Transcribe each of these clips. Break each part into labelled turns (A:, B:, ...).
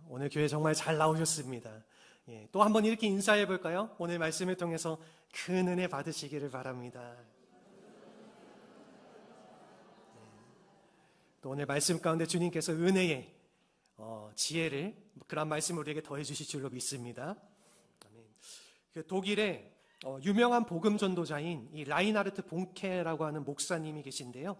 A: 오늘 교회 정말 잘 나오셨습니다. 또 한번 이렇게 인사해 볼까요? 오늘 말씀을 통해서 큰 은혜 받으시기를 바랍니다. 또 오늘 말씀 가운데 주님께서 은혜의 지혜를 그런 말씀을 우리에게 더해 주실 줄로 믿습니다. 독일의 유명한 복음 전도자인 이 라인하르트 본케라고 하는 목사님이 계신데요.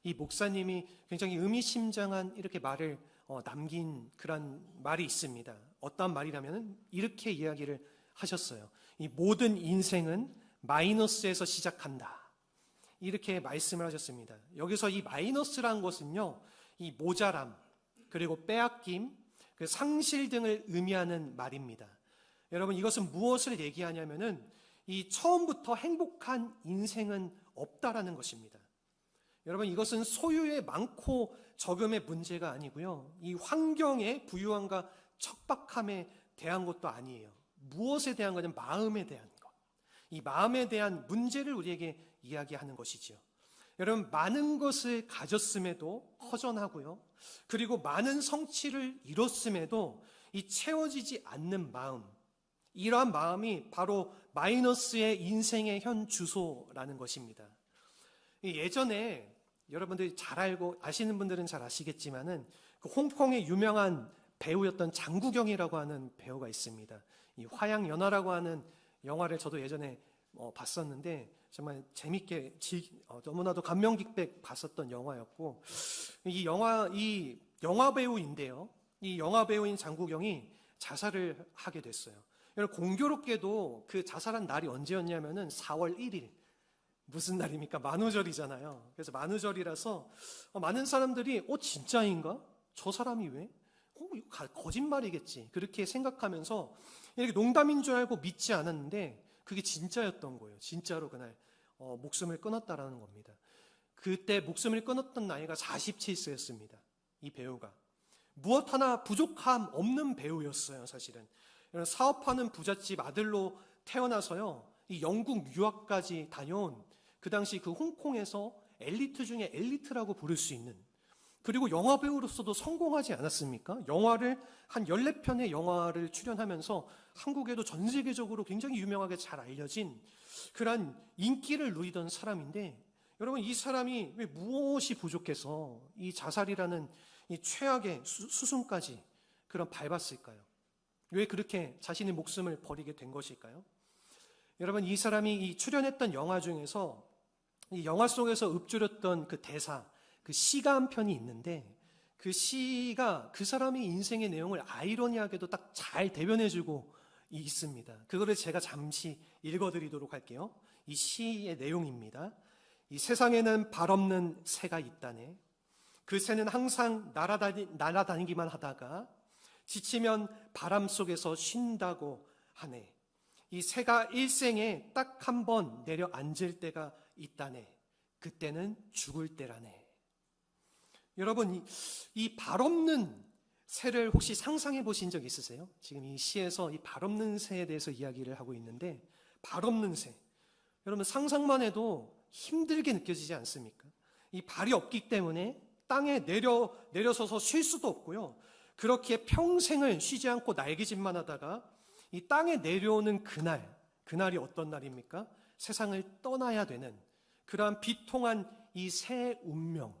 A: 이 목사님이 굉장히 의미심장한 이렇게 말을 남긴 그런 말이 있습니다. 어떤 말이라면 이렇게 이야기를 하셨어요. 이 모든 인생은 마이너스에서 시작한다. 이렇게 말씀을 하셨습니다. 여기서 이 마이너스라는 것은요, 이 모자람, 그리고 빼앗김, 그 상실 등을 의미하는 말입니다. 여러분, 이것은 무엇을 얘기하냐면은 이 처음부터 행복한 인생은 없다라는 것입니다. 여러분, 이것은 소유의 많고 적음의 문제가 아니고요, 이 환경의 부유함과 척박함에 대한 것도 아니에요. 무엇에 대한 거냐면 마음에 대한 것. 이 마음에 대한 문제를 우리에게 이야기하는 것이죠. 여러분, 많은 것을 가졌음에도 허전하고요, 그리고 많은 성취를 이뤘음에도 이 채워지지 않는 마음, 이러한 마음이 바로 마이너스의 인생의 현 주소라는 것입니다. 예전에 여러분들이 잘 알고 아시는 분들은 잘 아시겠지만은 그 홍콩의 유명한 배우였던 장국영이라고 하는 배우가 있습니다. 이 화양연화라고 하는 영화를 저도 예전에 봤었는데 정말 재밌게 너무나도 감명 깊게 봤었던 영화였고, 이 영화 배우인데요, 이 영화 배우인 장국영이 자살을 하게 됐어요. 공교롭게도 그 자살한 날이 언제였냐면은 4월 1일. 무슨 날입니까? 만우절이잖아요. 그래서 만우절이라서 많은 사람들이 진짜인가? 저 사람이 왜? 이거 거짓말이겠지. 그렇게 생각하면서 이렇게 농담인 줄 알고 믿지 않았는데 그게 진짜였던 거예요. 진짜로 그날 목숨을 끊었다라는 겁니다. 그때 목숨을 끊었던 나이가 47세였습니다. 이 배우가. 무엇 하나 부족함 없는 배우였어요, 사실은. 사업하는 부잣집 아들로 태어나서요, 이 영국 유학까지 다녀온 그 당시 그 홍콩에서 엘리트 중에 엘리트라고 부를 수 있는, 그리고 영화 배우로서도 성공하지 않았습니까? 영화를 한 14편의 영화를 출연하면서 한국에도 전 세계적으로 굉장히 유명하게 잘 알려진 그런 인기를 누리던 사람인데, 여러분, 이 사람이 왜 무엇이 부족해서 이 자살이라는 이 최악의 수순까지 그런 밟았을까요? 왜 그렇게 자신의 목숨을 버리게 된 것일까요? 여러분, 이 사람이 이 출연했던 영화 중에서 이 영화 속에서 읊조렸던 그 대사, 그 시가 한 편이 있는데, 그 시가 그 사람의 인생의 내용을 아이러니하게도 딱 잘 대변해주고 있습니다. 그거를 제가 잠시 읽어드리도록 할게요. 이 시의 내용입니다. 이 세상에는 발 없는 새가 있다네. 그 새는 항상 날아다니기만 하다가 지치면 바람 속에서 쉰다고 하네. 이 새가 일생에 딱 한 번 내려앉을 때가 있다네. 그때는 죽을 때라네. 여러분, 이 발 없는 새를 혹시 상상해 보신 적 있으세요? 지금 이 시에서 이 발 없는 새에 대해서 이야기를 하고 있는데, 발 없는 새, 여러분 상상만 해도 힘들게 느껴지지 않습니까? 이 발이 없기 때문에 땅에 내려서서 쉴 수도 없고요, 그렇게 평생을 쉬지 않고 날개짓만 하다가 이 땅에 내려오는 그날이 어떤 날입니까? 세상을 떠나야 되는 그러한 비통한 이 새 운명.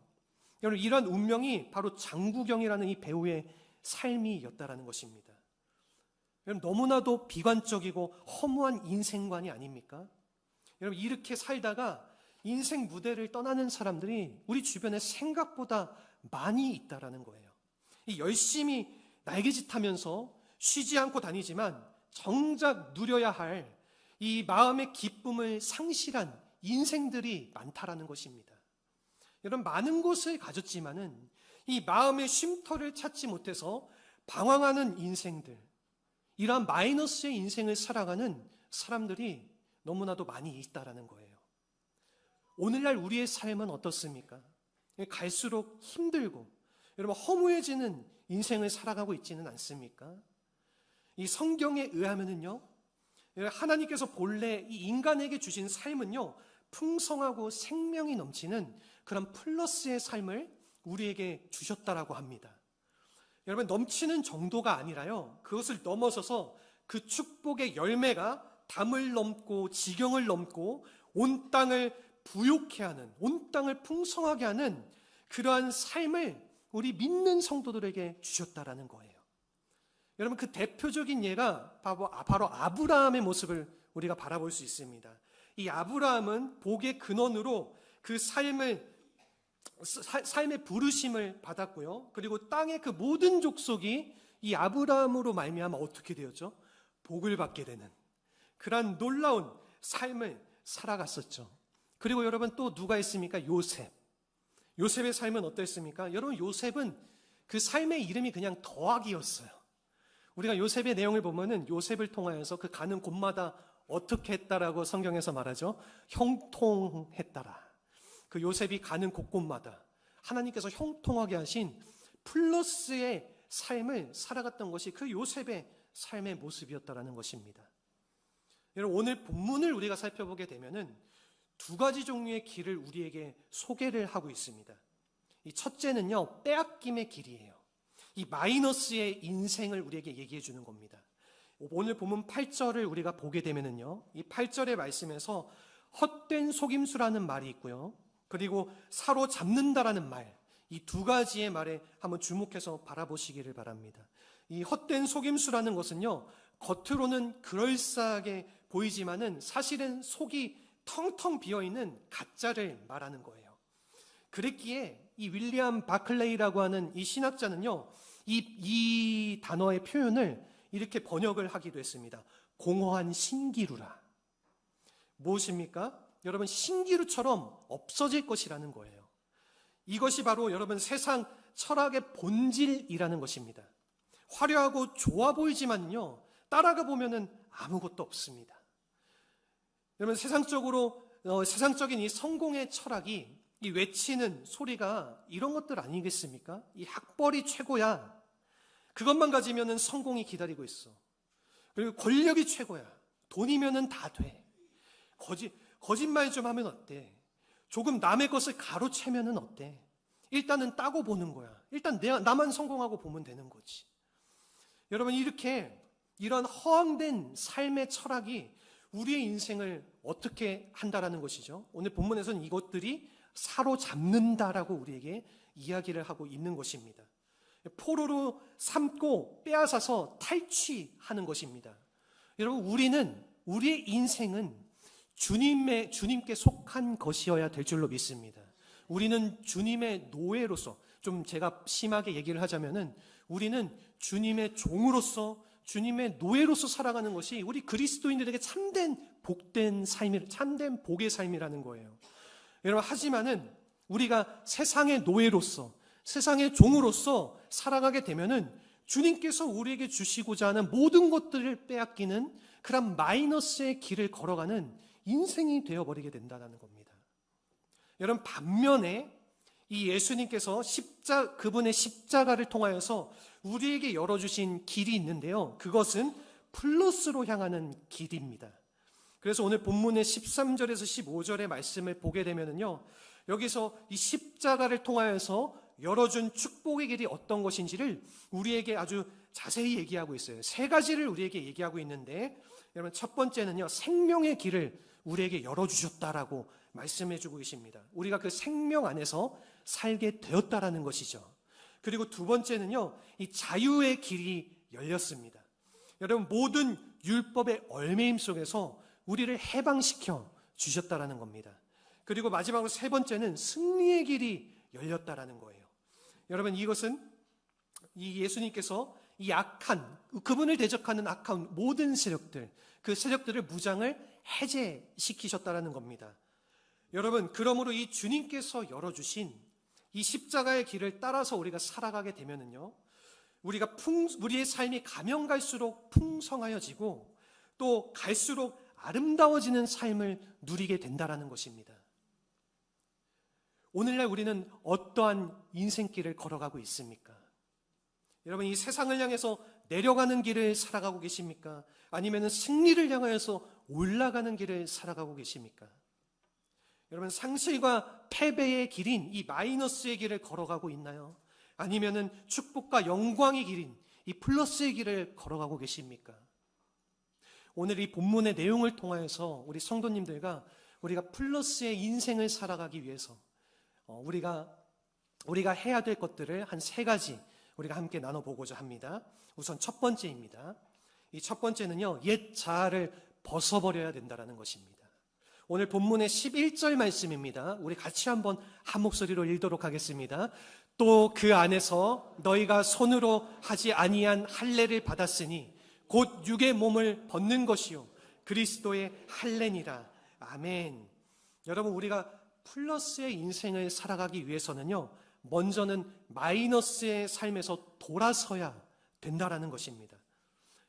A: 여러분, 이런 운명이 바로 장국영이라는 이 배우의 삶이었다라는 것입니다. 여러분, 너무나도 비관적이고 허무한 인생관이 아닙니까? 여러분, 이렇게 살다가 인생 무대를 떠나는 사람들이 우리 주변에 생각보다 많이 있다라는 거예요. 이 열심히 날개짓하면서 쉬지 않고 다니지만 정작 누려야 할 이 마음의 기쁨을 상실한 인생들이 많다라는 것입니다. 여러분, 많은 것을 가졌지만은 이 마음의 쉼터를 찾지 못해서 방황하는 인생들, 이러한 마이너스의 인생을 살아가는 사람들이 너무나도 많이 있다라는 거예요. 오늘날 우리의 삶은 어떻습니까? 갈수록 힘들고 여러분 허무해지는 인생을 살아가고 있지는 않습니까? 이 성경에 의하면은요, 하나님께서 본래 이 인간에게 주신 삶은요, 풍성하고 생명이 넘치는 그런 플러스의 삶을 우리에게 주셨다라고 합니다. 여러분, 넘치는 정도가 아니라요, 그것을 넘어서서 그 축복의 열매가 담을 넘고 지경을 넘고 온 땅을 부욕해 하는, 온 땅을 풍성하게 하는 그러한 삶을 우리 믿는 성도들에게 주셨다라는 거예요. 여러분, 그 대표적인 예가 바로 아브라함의 모습을 우리가 바라볼 수 있습니다. 이 아브라함은 복의 근원으로 그 삶의 부르심을 받았고요. 그리고 땅의 그 모든 족속이 이 아브라함으로 말미암아 어떻게 되었죠? 복을 받게 되는 그러한 놀라운 삶을 살아갔었죠. 그리고 여러분, 또 누가 있습니까? 요셉의 삶은 어땠습니까? 여러분, 요셉은 그 삶의 이름이 그냥 더하기였어요. 우리가 요셉의 내용을 보면은 요셉을 통하여서 그 가는 곳마다 어떻게 했다라고 성경에서 말하죠? 형통했다라. 그 요셉이 가는 곳곳마다 하나님께서 형통하게 하신 플러스의 삶을 살아갔던 것이 그 요셉의 삶의 모습이었다라는 것입니다. 여러분, 오늘 본문을 우리가 살펴보게 되면은 두 가지 종류의 길을 우리에게 소개를 하고 있습니다. 이 첫째는요, 빼앗김의 길이에요. 이 마이너스의 인생을 우리에게 얘기해 주는 겁니다. 오늘 본문 8절을 우리가 보게 되면은요, 이 8절의 말씀에서 헛된 속임수라는 말이 있고요, 그리고 사로잡는다라는 말, 이 두 가지의 말에 한번 주목해서 바라보시기를 바랍니다. 이 헛된 속임수라는 것은요, 겉으로는 그럴싸하게 보이지만은 사실은 속이 텅텅 비어있는 가짜를 말하는 거예요. 그랬기에 이 윌리엄 바클레이라고 하는 이 신학자는요, 이 단어의 표현을 이렇게 번역을 하기도 했습니다. 공허한 신기루라. 무엇입니까? 여러분, 신기루처럼 없어질 것이라는 거예요. 이것이 바로 여러분 세상 철학의 본질이라는 것입니다. 화려하고 좋아 보이지만요, 따라가 보면은 아무것도 없습니다. 여러분, 세상적인 이 성공의 철학이 이 외치는 소리가 이런 것들 아니겠습니까? 이 학벌이 최고야. 그것만 가지면은 성공이 기다리고 있어. 그리고 권력이 최고야. 돈이면은 다 돼. 거짓말 좀 하면 어때? 조금 남의 것을 가로채면은 어때? 일단은 따고 보는 거야. 일단 나만 성공하고 보면 되는 거지. 여러분, 이런 허황된 삶의 철학이 우리의 인생을 어떻게 한다라는 것이죠. 오늘 본문에서는 이것들이 사로잡는다라고 우리에게 이야기를 하고 있는 것입니다. 포로로 삼고 빼앗아서 탈취하는 것입니다. 여러분, 우리의 인생은 주님께 속한 것이어야 될 줄로 믿습니다. 우리는 주님의 노예로서, 좀 제가 심하게 얘기를 하자면은 우리는 주님의 종으로서, 주님의 노예로서 살아가는 것이 우리 그리스도인들에게 참된 복된 삶이, 참된 복의 삶이라는 거예요. 여러분, 하지만은 우리가 세상의 노예로서, 세상의 종으로서 살아가게 되면은 주님께서 우리에게 주시고자 하는 모든 것들을 빼앗기는 그런 마이너스의 길을 걸어가는 인생이 되어버리게 된다는 겁니다. 여러분, 반면에 이 예수님께서 그분의 십자가를 통하여서 우리에게 열어주신 길이 있는데요, 그것은 플러스로 향하는 길입니다. 그래서 오늘 본문의 13절에서 15절의 말씀을 보게 되면요, 여기서 이 십자가를 통하여서 열어준 축복의 길이 어떤 것인지를 우리에게 아주 자세히 얘기하고 있어요. 세 가지를 우리에게 얘기하고 있는데, 여러분, 첫 번째는요, 생명의 길을 우리에게 열어주셨다라고 말씀해주고 계십니다. 우리가 그 생명 안에서 살게 되었다라는 것이죠. 그리고 두 번째는요, 이 자유의 길이 열렸습니다. 여러분, 모든 율법의 얽매임 속에서 우리를 해방시켜 주셨다라는 겁니다. 그리고 마지막으로 세 번째는 승리의 길이 열렸다라는 거예요. 여러분, 이것은 이 예수님께서 이 그분을 대적하는 악한 모든 세력들, 그 세력들을 무장을 해제시키셨다라는 겁니다. 여러분, 그러므로 이 주님께서 열어주신 이 십자가의 길을 따라서 우리가 살아가게 되면은요, 우리의 삶이 가면 갈수록 풍성하여지고 또 갈수록 아름다워지는 삶을 누리게 된다라는 것입니다. 오늘날 우리는 어떠한 인생길을 걸어가고 있습니까? 여러분, 이 세상을 향해서 내려가는 길을 살아가고 계십니까? 아니면 승리를 향하여서 올라가는 길을 살아가고 계십니까? 여러분, 상실과 패배의 길인 이 마이너스의 길을 걸어가고 있나요? 아니면은 축복과 영광의 길인 이 플러스의 길을 걸어가고 계십니까? 오늘 이 본문의 내용을 통하여서 우리 성도님들과 우리가 플러스의 인생을 살아가기 위해서 우리가 해야 될 것들을 한 3가지 우리가 함께 나눠보고자 합니다. 우선 첫 번째입니다. 이 첫 번째는요, 옛 자아를 벗어버려야 된다는 것입니다. 오늘 본문의 11절 말씀입니다. 우리 같이 한번 한 목소리로 읽도록 하겠습니다. 또 그 안에서 너희가 손으로 하지 아니한 할례를 받았으니 곧 육의 몸을 벗는 것이요 그리스도의 할례니라. 아멘. 여러분, 우리가 플러스의 인생을 살아가기 위해서는요, 먼저는 마이너스의 삶에서 돌아서야 된다라는 것입니다.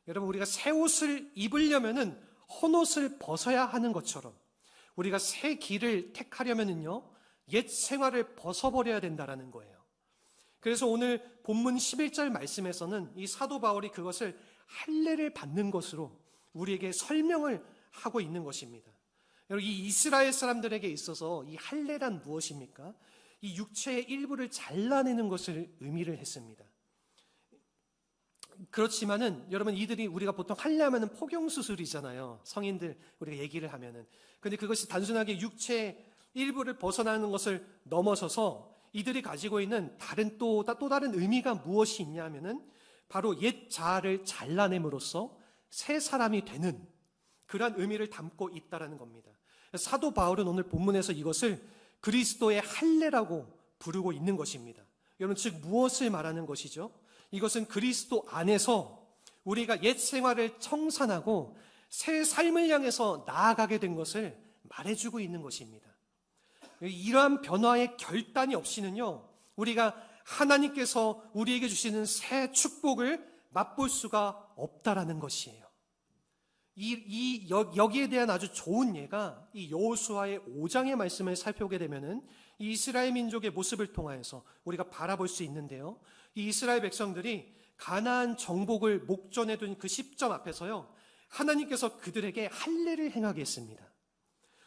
A: 여러분, 우리가 새 옷을 입으려면은 헌 옷을 벗어야 하는 것처럼 우리가 새 길을 택하려면은요, 옛 생활을 벗어버려야 된다라는 거예요. 그래서 오늘 본문 11절 말씀에서는 이 사도 바울이 그것을 할례를 받는 것으로 우리에게 설명을 하고 있는 것입니다. 여러분, 이 이스라엘 사람들에게 있어서 이 할례란 무엇입니까? 이 육체의 일부를 잘라내는 것을 의미를 했습니다. 그렇지만은 여러분, 이들이 우리가 보통 할례하면은 포경수술이잖아요. 성인들 우리가 얘기를 하면은. 근데 그것이 단순하게 육체의 일부를 벗어나는 것을 넘어서서 이들이 가지고 있는 또 다른 의미가 무엇이 있냐면은 바로 옛 자아를 잘라냄으로써 새 사람이 되는 그러한 의미를 담고 있다라는 겁니다. 사도 바울은 오늘 본문에서 이것을 그리스도의 할례라고 부르고 있는 것입니다. 여러분, 즉 무엇을 말하는 것이죠? 이것은 그리스도 안에서 우리가 옛 생활을 청산하고 새 삶을 향해서 나아가게 된 것을 말해주고 있는 것입니다. 이러한 변화의 결단이 없이는요, 우리가 하나님께서 우리에게 주시는 새 축복을 맛볼 수가 없다라는 것이에요. 여기에 대한 아주 좋은 예가 이 여호수아의 5장의 말씀을 살펴보게 되면은 이 이스라엘 민족의 모습을 통하여서 우리가 바라볼 수 있는데요. 이 이스라엘 백성들이 가나안 정복을 목전에 둔 그 시점 앞에서요, 하나님께서 그들에게 할례를 행하게 했습니다.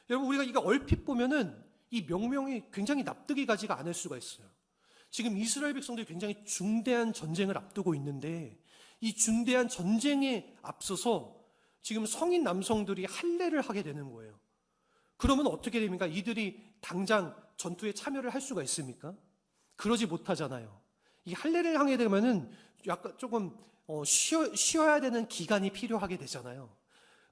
A: 여러분, 우리가 이거 얼핏 보면은 이 명령이 굉장히 납득이 가지가 않을 수가 있어요. 지금 이스라엘 백성들이 굉장히 중대한 전쟁을 앞두고 있는데 이 중대한 전쟁에 앞서서 지금 성인 남성들이 할례를 하게 되는 거예요. 그러면 어떻게 됩니까? 이들이 당장 전투에 참여를 할 수가 있습니까? 그러지 못하잖아요. 이 할례를 하게 되면은 약간 조금 쉬어야 되는 기간이 필요하게 되잖아요.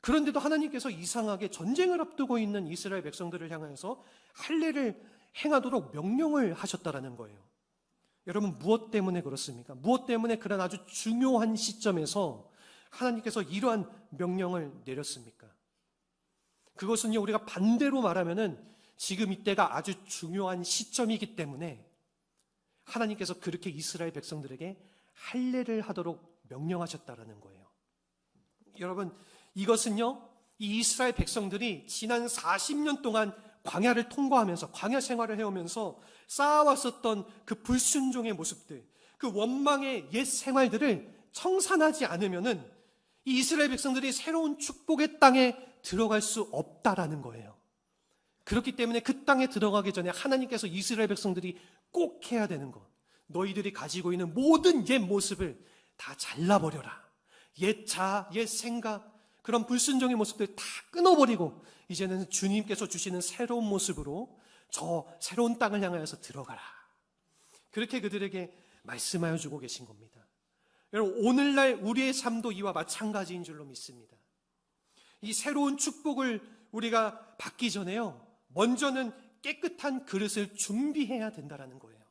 A: 그런데도 하나님께서 이상하게 전쟁을 앞두고 있는 이스라엘 백성들을 향해서 할례를 행하도록 명령을 하셨다라는 거예요. 여러분, 무엇 때문에 그렇습니까? 무엇 때문에 그런 아주 중요한 시점에서 하나님께서 이러한 명령을 내렸습니까? 그것은요, 우리가 반대로 말하면은 지금 이때가 아주 중요한 시점이기 때문에 하나님께서 그렇게 이스라엘 백성들에게 할례를 하도록 명령하셨다라는 거예요. 여러분, 이것은요, 이 이스라엘 백성들이 지난 40년 동안 광야를 통과하면서 광야 생활을 해오면서 쌓아왔었던 그 불순종의 모습들, 그 원망의 옛 생활들을 청산하지 않으면은 이 이스라엘 백성들이 새로운 축복의 땅에 들어갈 수 없다라는 거예요. 그렇기 때문에 그 땅에 들어가기 전에 하나님께서 이스라엘 백성들이 꼭 해야 되는 것, 너희들이 가지고 있는 모든 옛 모습을 다 잘라버려라. 옛 자아, 옛 생각, 그런 불순종의 모습들 다 끊어버리고 이제는 주님께서 주시는 새로운 모습으로 저 새로운 땅을 향하여서 들어가라. 그렇게 그들에게 말씀하여 주고 계신 겁니다. 여러분, 오늘날 우리의 삶도 이와 마찬가지인 줄로 믿습니다. 이 새로운 축복을 우리가 받기 전에요, 먼저는 깨끗한 그릇을 준비해야 된다는 거예요.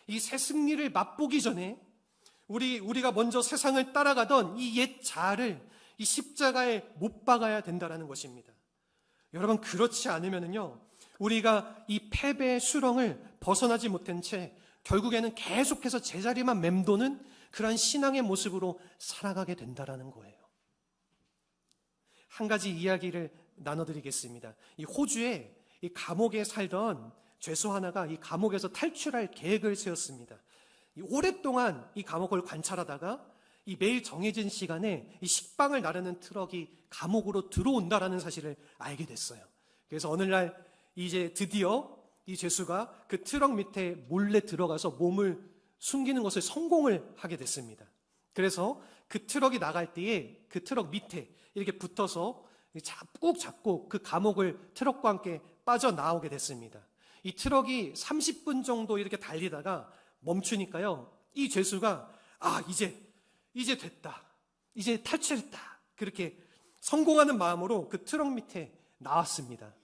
A: 이 새 승리를 맛보기 전에 우리가 먼저 세상을 따라가던 이 옛 자아를 이 십자가에 못 박아야 된다는 것입니다. 여러분, 그렇지 않으면요, 우리가 이 패배의 수렁을 벗어나지 못한 채 결국에는 계속해서 제자리만 맴도는 그러한 신앙의 모습으로 살아가게 된다는 거예요. 한 가지 이야기를 나눠드리겠습니다. 이 호주에 이 감옥에 살던 죄수 하나가 이 감옥에서 탈출할 계획을 세웠습니다. 오랫동안 이 감옥을 관찰하다가 이 매일 정해진 시간에 이 식빵을 나르는 트럭이 감옥으로 들어온다라는 사실을 알게 됐어요. 그래서 어느 날 이제 드디어 이 죄수가 그 트럭 밑에 몰래 들어가서 몸을 숨기는 것을 성공을 하게 됐습니다. 그래서 그 트럭이 나갈 때에 그 트럭 밑에 이렇게 붙어서 꾹 잡고 그 감옥을 트럭과 함께 빠져나오게 됐습니다. 이 트럭이 30분 정도 이렇게 달리다가 멈추니까요, 이 죄수가 이제 됐다, 이제 탈출했다, 그렇게 성공하는 마음으로 그 트럭 밑에 나왔습니다.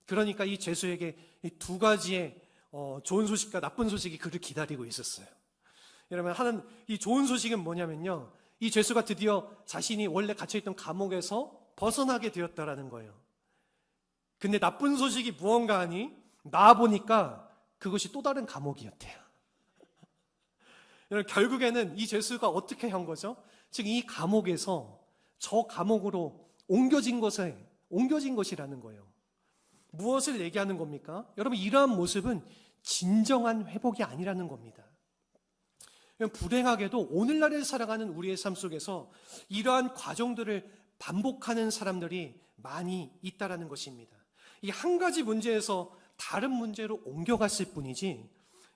A: 그러니까 이 죄수에게 이 두 가지의 좋은 소식과 나쁜 소식이 그를 기다리고 있었어요. 여러분, 이 좋은 소식은 뭐냐면요, 이 죄수가 드디어 자신이 원래 갇혀있던 감옥에서 벗어나게 되었다라는 거예요. 근데 나쁜 소식이 무언가 하니 나와보니까 그것이 또 다른 감옥이었대요. 여러분, 결국에는 이 죄수가 어떻게 한 거죠? 즉 이 감옥에서 저 감옥으로 옮겨진 것이라는 거예요. 무엇을 얘기하는 겁니까? 여러분, 이러한 모습은 진정한 회복이 아니라는 겁니다. 불행하게도 오늘날을 살아가는 우리의 삶 속에서 이러한 과정들을 반복하는 사람들이 많이 있다라는 것입니다. 이 한 가지 문제에서 다른 문제로 옮겨갔을 뿐이지,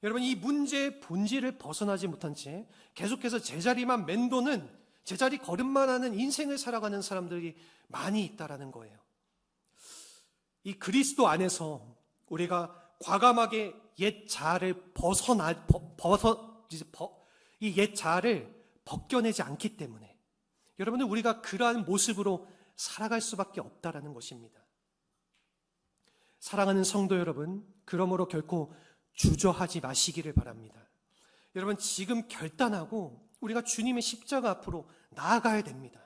A: 여러분, 이 문제의 본질을 벗어나지 못한 채 계속해서 제자리만 맴도는, 제자리 걸음만 하는 인생을 살아가는 사람들이 많이 있다라는 거예요. 이 그리스도 안에서 우리가 과감하게 옛 자아를 이 옛 자아를 벗겨내지 않기 때문에 여러분들, 우리가 그러한 모습으로 살아갈 수밖에 없다라는 것입니다. 사랑하는 성도 여러분, 그러므로 결코 주저하지 마시기를 바랍니다. 여러분, 지금 결단하고 우리가 주님의 십자가 앞으로 나아가야 됩니다.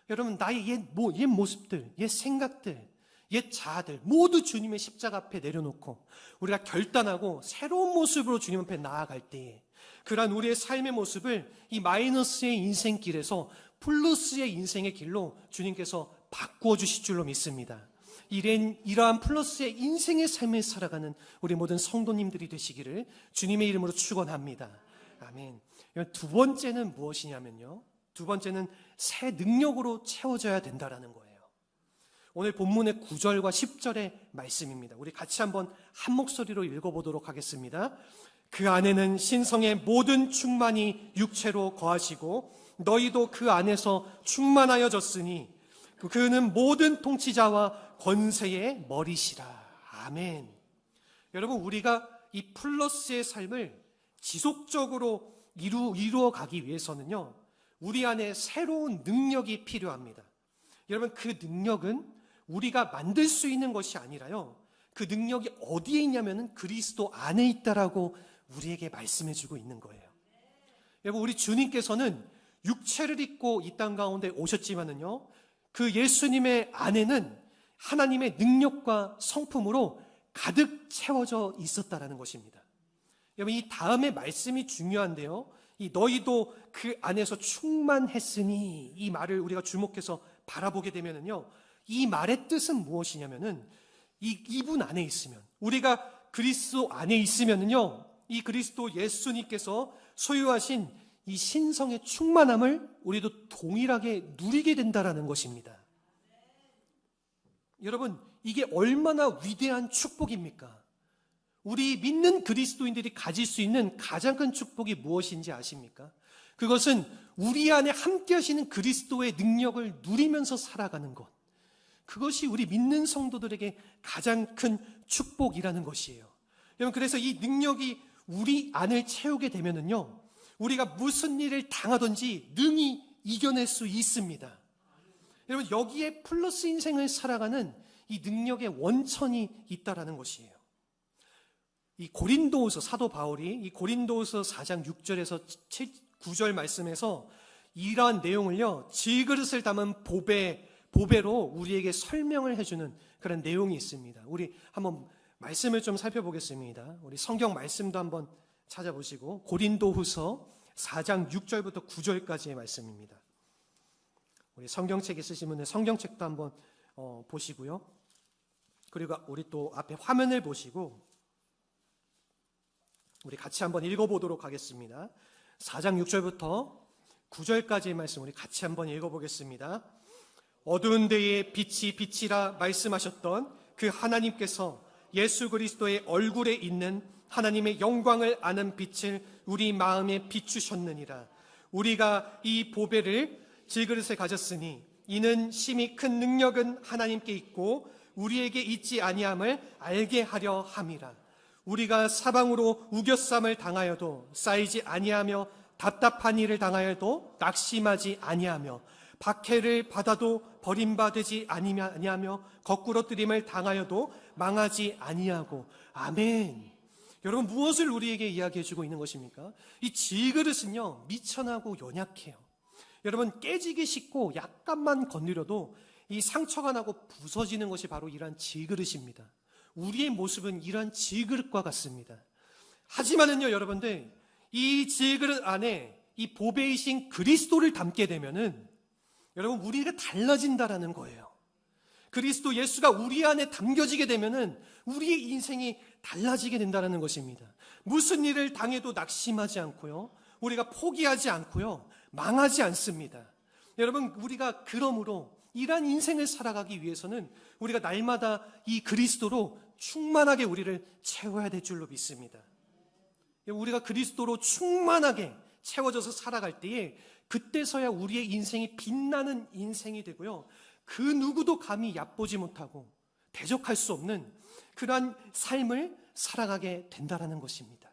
A: 여러분, 나의 옛 모습들, 옛 생각들, 옛 자아들 모두 주님의 십자가 앞에 내려놓고 우리가 결단하고 새로운 모습으로 주님 앞에 나아갈 때에 그러한 우리의 삶의 모습을 이 마이너스의 인생길에서 플러스의 인생의 길로 주님께서 바꾸어 주실 줄로 믿습니다. 이러한 플러스의 인생의 삶을 살아가는 우리 모든 성도님들이 되시기를 주님의 이름으로 축원합니다. 아멘. 두 번째는 무엇이냐면요, 두 번째는 새 능력으로 채워져야 된다라는 거예요. 오늘 본문의 9절과 10절의 말씀입니다. 우리 같이 한번 한 목소리로 읽어보도록 하겠습니다. 그 안에는 신성의 모든 충만이 육체로 거하시고 너희도 그 안에서 충만하여졌으니 그는 모든 통치자와 권세의 머리시라. 아멘. 여러분, 우리가 이 플러스의 삶을 지속적으로 이루어 가기 위해서는요, 우리 안에 새로운 능력이 필요합니다. 여러분, 그 능력은 우리가 만들 수 있는 것이 아니라요, 그 능력이 어디에 있냐면은 그리스도 안에 있다라고 우리에게 말씀해 주고 있는 거예요. 여러분, 우리 주님께서는 육체를 입고 이 땅 가운데 오셨지만은요, 그 예수님의 안에는 하나님의 능력과 성품으로 가득 채워져 있었다라는 것입니다. 여러분, 이 다음의 말씀이 중요한데요, 이 너희도 그 안에서 충만했으니, 이 말을 우리가 주목해서 바라보게 되면은요, 이 말의 뜻은 무엇이냐면은 이분 안에 있으면, 우리가 그리스도 안에 있으면은요, 이 그리스도 예수님께서 소유하신 이 신성의 충만함을 우리도 동일하게 누리게 된다라는 것입니다. 여러분, 이게 얼마나 위대한 축복입니까? 우리 믿는 그리스도인들이 가질 수 있는 가장 큰 축복이 무엇인지 아십니까? 그것은 우리 안에 함께 하시는 그리스도의 능력을 누리면서 살아가는 것. 그것이 우리 믿는 성도들에게 가장 큰 축복이라는 것이에요. 여러분, 그래서 이 능력이 우리 안을 채우게 되면은요, 우리가 무슨 일을 당하든지 능히 이겨낼 수 있습니다. 여러분, 여기에 플러스 인생을 살아가는 이 능력의 원천이 있다라는 것이에요. 이 고린도후서, 사도 바울이 이 고린도후서 4장 6절에서 9절 말씀에서 이러한 내용을요, 질그릇을 담은 보배로 우리에게 설명을 해주는 그런 내용이 있습니다. 우리 한번 말씀을 좀 살펴보겠습니다. 우리 성경 말씀도 한번 찾아보시고, 고린도후서 4장 6절부터 9절까지의 말씀입니다. 우리 성경책 있으신 분들 성경책도 한번 보시고요. 그리고 우리 또 앞에 화면을 보시고 우리 같이 한번 읽어보도록 하겠습니다. 4장 6절부터 9절까지의 말씀 우리 같이 한번 읽어보겠습니다. 어두운 데에 빛이 빛이라 말씀하셨던 그 하나님께서 예수 그리스도의 얼굴에 있는 하나님의 영광을 아는 빛을 우리 마음에 비추셨느니라. 우리가 이 보배를 질그릇에 가졌으니 이는 심히 큰 능력은 하나님께 있고 우리에게 있지 아니함을 알게 하려 함이라. 우리가 사방으로 우겨쌈을 당하여도 쌓이지 아니하며 답답한 일을 당하여도 낙심하지 아니하며 박해를 받아도 버림받지 아니하며 거꾸로 뜨림을 당하여도 망하지 아니하고. 아멘. 여러분, 무엇을 우리에게 이야기해 주고 있는 것입니까? 이 질그릇은요, 미천하고 연약해요. 여러분, 깨지기 쉽고 약간만 건드려도 이 상처가 나고 부서지는 것이 바로 이러한 질그릇입니다. 우리의 모습은 이러한 질그릇과 같습니다. 하지만은요, 여러분들, 이 질그릇 안에 이 보배이신 그리스도를 담게 되면은 여러분, 우리가 달라진다라는 거예요. 그리스도 예수가 우리 안에 담겨지게 되면은 우리의 인생이 달라지게 된다는 것입니다. 무슨 일을 당해도 낙심하지 않고요, 우리가 포기하지 않고요, 망하지 않습니다. 여러분, 우리가 그러므로 이러한 인생을 살아가기 위해서는 우리가 날마다 이 그리스도로 충만하게 우리를 채워야 될 줄로 믿습니다. 우리가 그리스도로 충만하게 채워져서 살아갈 때에 그때서야 우리의 인생이 빛나는 인생이 되고요, 그 누구도 감히 얕보지 못하고 대적할 수 없는 그러한 삶을 살아가게 된다는 것입니다.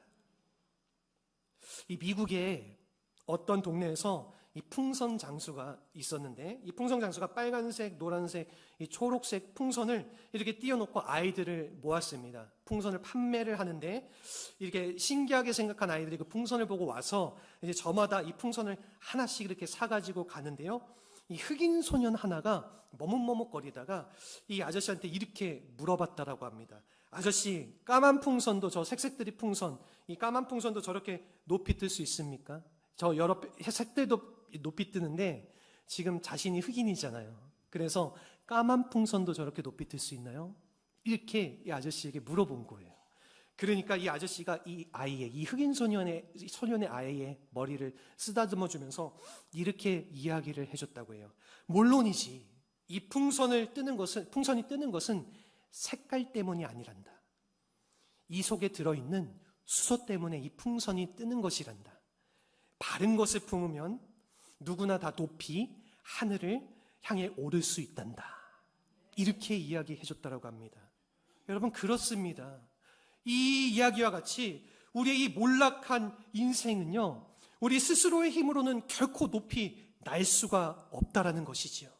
A: 이 미국의 어떤 동네에서 이 풍선 장수가 있었는데, 이 풍선 장수가 빨간색, 노란색, 이 초록색 풍선을 이렇게 띄워놓고 아이들을 모았습니다. 풍선을 판매를 하는데, 이렇게 신기하게 생각한 아이들이 그 풍선을 보고 와서 이제 저마다 이 풍선을 하나씩 이렇게 사가지고 가는데요, 이 흑인 소년 하나가 머뭇머뭇거리다가 이 아저씨한테 이렇게 물어봤다라고 합니다. 아저씨, 까만 풍선도, 저 색색들이 풍선, 이 까만 풍선도 저렇게 높이 뜰 수 있습니까? 저 여러 색들도 높이 뜨는데 지금 자신이 흑인이잖아요. 그래서 까만 풍선도 저렇게 높이 뜰 수 있나요? 이렇게 이 아저씨에게 물어본 거예요. 그러니까 이 아저씨가 이 아이의, 이 흑인 소년의 아이의 머리를 쓰다듬어 주면서 이렇게 이야기를 해줬다고 해요. 물론이지, 이 풍선이 뜨는 것은 색깔 때문이 아니란다. 이 속에 들어있는 수소 때문에 이 풍선이 뜨는 것이란다. 바른 것을 품으면 누구나 다 높이 하늘을 향해 오를 수 있단다. 이렇게 이야기해 줬다고 합니다. 여러분, 그렇습니다. 이 이야기와 같이 우리의 이 몰락한 인생은요, 우리 스스로의 힘으로는 결코 높이 날 수가 없다라는 것이지요.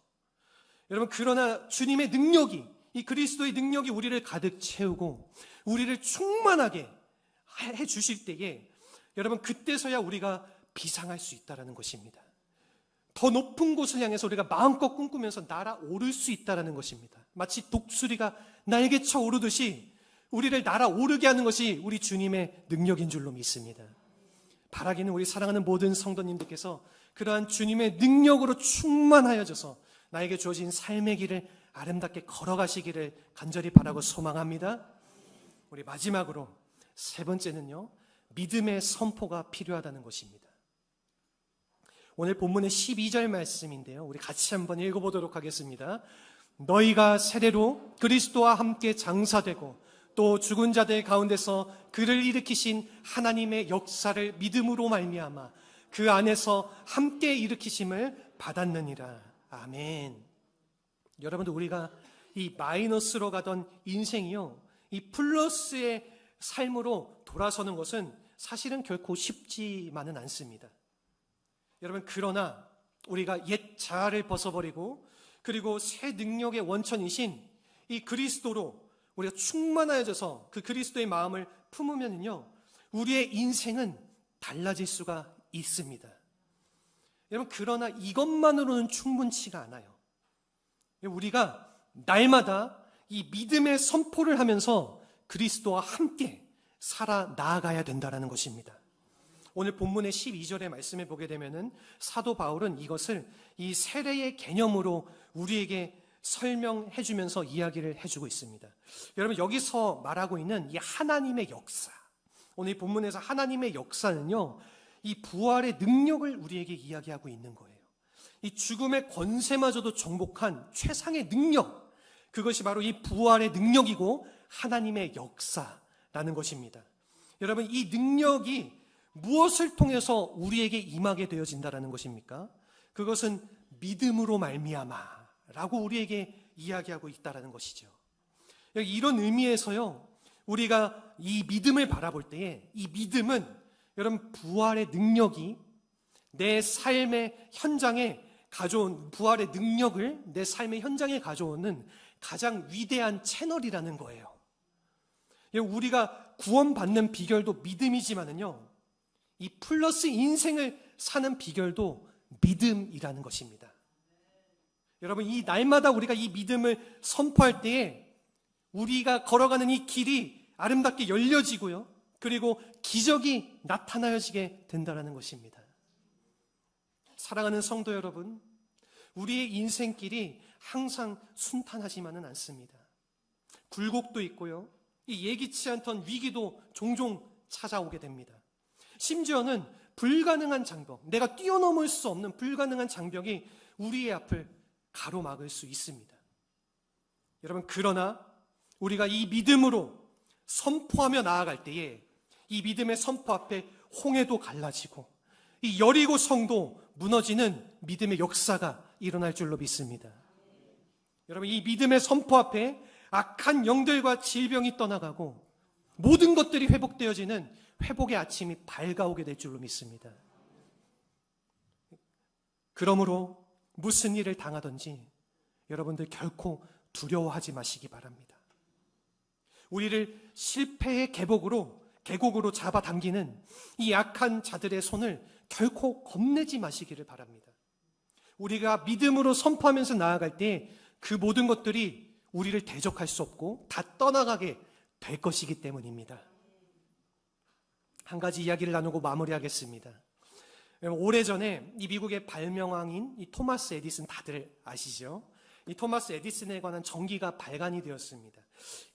A: 여러분, 그러나 주님의 능력이, 이 그리스도의 능력이 우리를 가득 채우고 우리를 충만하게 해 주실 때에 여러분, 그때서야 우리가 비상할 수 있다는 것입니다. 더 높은 곳을 향해서 우리가 마음껏 꿈꾸면서 날아오를 수 있다는 것입니다. 마치 독수리가 날개쳐 오르듯이 우리를 날아오르게 하는 것이 우리 주님의 능력인 줄로 믿습니다. 바라기는 우리 사랑하는 모든 성도님들께서 그러한 주님의 능력으로 충만하여져서 나에게 주어진 삶의 길을 아름답게 걸어가시기를 간절히 바라고 소망합니다. 우리 마지막으로 세 번째는요, 믿음의 선포가 필요하다는 것입니다. 오늘 본문의 12절 말씀인데요, 우리 같이 한번 읽어보도록 하겠습니다. 너희가 세례로 그리스도와 함께 장사되고 또 죽은 자들 가운데서 그를 일으키신 하나님의 역사를 믿음으로 말미암아 그 안에서 함께 일으키심을 받았느니라. 아멘. 여러분들, 우리가 이 마이너스로 가던 인생이요, 이 플러스의 삶으로 돌아서는 것은 사실은 결코 쉽지만은 않습니다. 여러분, 그러나 우리가 옛 자아를 벗어버리고 그리고 새 능력의 원천이신 이 그리스도로 우리가 충만해져서 그 그리스도의 마음을 품으면요, 우리의 인생은 달라질 수가 있습니다. 여러분, 그러나 이것만으로는 충분치가 않아요. 우리가 날마다 이 믿음의 선포를 하면서 그리스도와 함께 살아 나아가야 된다는 것입니다. 오늘 본문의 12절의 말씀을 보게 되면은 사도 바울은 이것을 이 세례의 개념으로 우리에게 설명해 주면서 이야기를 해주고 있습니다. 여러분, 여기서 말하고 있는 이 하나님의 역사, 오늘 본문에서 하나님의 역사는요, 이 부활의 능력을 우리에게 이야기하고 있는 거예요. 이 죽음의 권세마저도 정복한 최상의 능력, 그것이 바로 이 부활의 능력이고 하나님의 역사라는 것입니다. 여러분, 이 능력이 무엇을 통해서 우리에게 임하게 되어진다는 것입니까? 그것은 믿음으로 말미암아라고 우리에게 이야기하고 있다는 것이죠. 이런 의미에서요, 우리가 이 믿음을 바라볼 때에 이 믿음은 여러분 부활의 능력이 내 삶의 현장에 가져온, 부활의 능력을 내 삶의 현장에 가져오는 가장 위대한 채널이라는 거예요. 우리가 구원받는 비결도 믿음이지만은요, 이 플러스 인생을 사는 비결도 믿음이라는 것입니다. 여러분, 이 날마다 우리가 이 믿음을 선포할 때에 우리가 걸어가는 이 길이 아름답게 열려지고요, 그리고 기적이 나타나지게 된다는 것입니다. 사랑하는 성도 여러분, 우리의 인생길이 항상 순탄하지만은 않습니다. 굴곡도 있고요, 이 예기치 않던 위기도 종종 찾아오게 됩니다. 심지어는 불가능한 장벽, 내가 뛰어넘을 수 없는 불가능한 장벽이 우리의 앞을 가로막을 수 있습니다. 여러분, 그러나 우리가 이 믿음으로 선포하며 나아갈 때에 이 믿음의 선포 앞에 홍해도 갈라지고 이 여리고 성도 무너지는 믿음의 역사가 일어날 줄로 믿습니다. 여러분, 이 믿음의 선포 앞에 악한 영들과 질병이 떠나가고 모든 것들이 회복되어지는 회복의 아침이 밝아오게 될 줄로 믿습니다. 그러므로 무슨 일을 당하든지 여러분들 결코 두려워하지 마시기 바랍니다. 우리를 실패의 계곡으로 잡아당기는 이 악한 자들의 손을 결코 겁내지 마시기를 바랍니다. 우리가 믿음으로 선포하면서 나아갈 때 그 모든 것들이 우리를 대적할 수 없고 다 떠나가게 될 것이기 때문입니다. 한 가지 이야기를 나누고 마무리하겠습니다. 오래전에 이 미국의 발명왕인 이 토마스 에디슨, 다들 아시죠? 이 토마스 에디슨에 관한 전기가 발간이 되었습니다.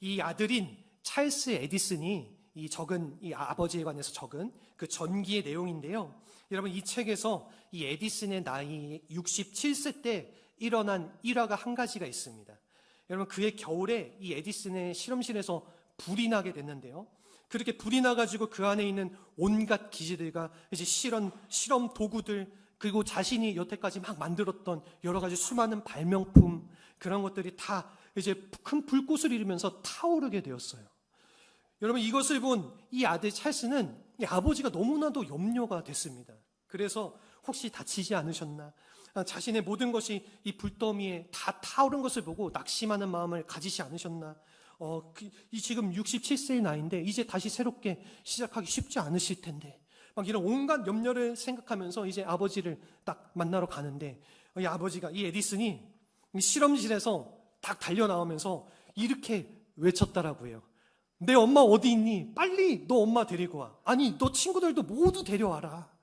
A: 이 아들인 찰스 에디슨이 이 아버지에 관해서 적은 그 전기의 내용인데요. 여러분, 이 책에서 이 에디슨의 나이 67세 때 일어난 일화가 한 가지가 있습니다. 여러분, 그해 겨울에 이 에디슨의 실험실에서 불이 나게 됐는데요. 그렇게 불이 나가지고 그 안에 있는 온갖 기계들과 이제 실험 도구들, 그리고 자신이 여태까지 막 만들었던 여러 가지 수많은 발명품, 그런 것들이 다 이제 큰 불꽃을 일으면서 타오르게 되었어요. 여러분, 이것을 본 이 아들 찰스는 이 아버지가 너무나도 염려가 됐습니다. 그래서 혹시 다치지 않으셨나? 자신의 모든 것이 이 불더미에 다 타오른 것을 보고 낙심하는 마음을 가지지 않으셨나? 이 지금 67세의 나이인데 이제 다시 새롭게 시작하기 쉽지 않으실 텐데, 막 이런 온갖 염려를 생각하면서 이제 아버지를 딱 만나러 가는데, 이 아버지가, 이 에디슨이 이 실험실에서 딱 달려 나오면서 이렇게 외쳤더라고요. 내 엄마 어디 있니? 빨리 너 엄마 데리고 와. 아니, 너 친구들도 모두 데려와라.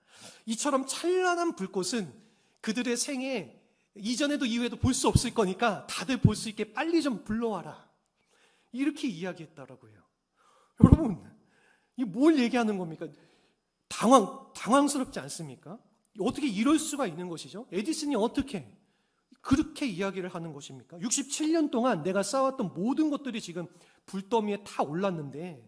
A: 이처럼 찬란한 불꽃은 그들의 생에 이전에도 이후에도 볼 수 없을 거니까 다들 볼 수 있게 빨리 좀 불러와라. 이렇게 이야기했더라고요. 여러분, 이 뭘 얘기하는 겁니까? 당황스럽지 않습니까? 어떻게 이럴 수가 있는 것이죠? 에디슨이 어떻게 그렇게 이야기를 하는 것입니까? 67년 동안 내가 쌓았던 모든 것들이 지금 불더미에 타 올랐는데,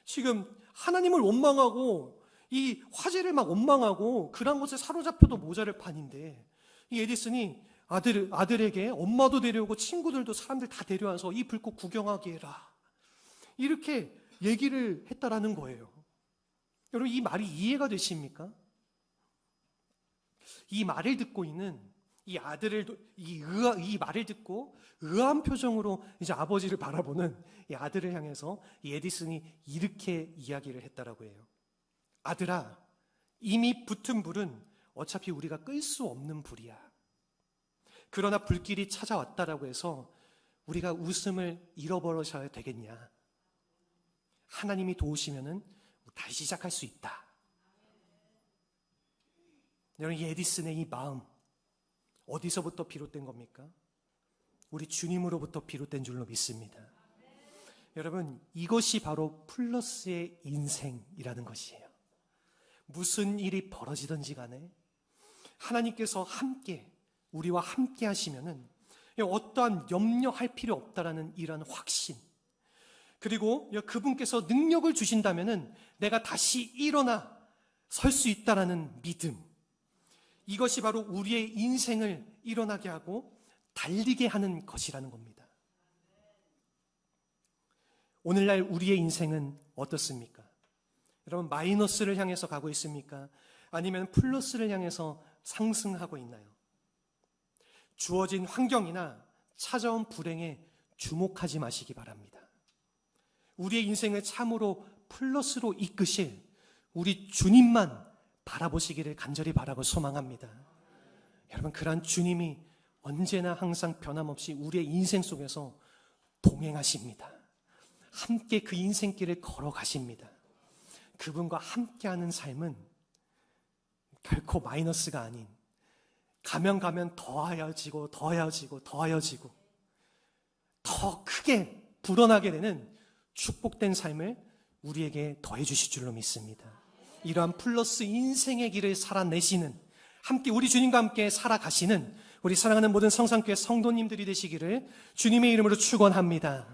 A: 지금 하나님을 원망하고 이 화제를 막 원망하고 그런 것에 사로잡혀도 모자랄 판인데, 이 에디슨이 아들에게 엄마도 데려오고 친구들도 사람들 다 데려와서 이 불꽃 구경하게 해라, 이렇게 얘기를 했다라는 거예요. 여러분, 이 말이 이해가 되십니까? 이 말을 듣고 있는 이 말을 듣고 의아한 표정으로 이제 아버지를 바라보는 이 아들을 향해서 이 에디슨이 이렇게 이야기를 했다라고 해요. 아들아, 이미 붙은 불은 어차피 우리가 끌 수 없는 불이야. 그러나 불길이 찾아왔다라고 해서 우리가 웃음을 잃어버려야 되겠냐? 하나님이 도우시면은 다시 시작할 수 있다. 여러분, 이 에디슨의 이 마음 어디서부터 비롯된 겁니까? 우리 주님으로부터 비롯된 줄로 믿습니다. 여러분, 이것이 바로 플러스의 인생이라는 것이에요. 무슨 일이 벌어지든지 간에 하나님께서 함께, 우리와 함께 하시면은 어떠한 염려할 필요 없다라는 이런 확신, 그리고 그분께서 능력을 주신다면은 내가 다시 일어나 설 수 있다라는 믿음. 이것이 바로 우리의 인생을 일어나게 하고 달리게 하는 것이라는 겁니다. 오늘날 우리의 인생은 어떻습니까? 여러분, 마이너스를 향해서 가고 있습니까? 아니면 플러스를 향해서 상승하고 있나요? 주어진 환경이나 찾아온 불행에 주목하지 마시기 바랍니다. 우리의 인생을 참으로 플러스로 이끄실 우리 주님만 바라보시기를 간절히 바라고 소망합니다. 여러분, 그러한 주님이 언제나 항상 변함없이 우리의 인생 속에서 동행하십니다. 함께 그 인생길을 걸어가십니다. 그분과 함께하는 삶은 결코 마이너스가 아닌, 가면 더하여지고 더 크게 불어나게 되는 축복된 삶을 우리에게 더해 주실 줄로 믿습니다. 이러한 플러스 인생의 길을 살아내시는, 함께 우리 주님과 함께 살아가시는 우리 사랑하는 모든 성산교회 성도님들이 되시기를 주님의 이름으로 축원합니다.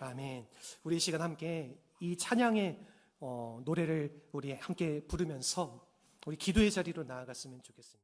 A: 아멘. 우리 이 시간 함께 이 찬양의 노래를 우리 함께 부르면서 우리 기도의 자리로 나아갔으면 좋겠습니다.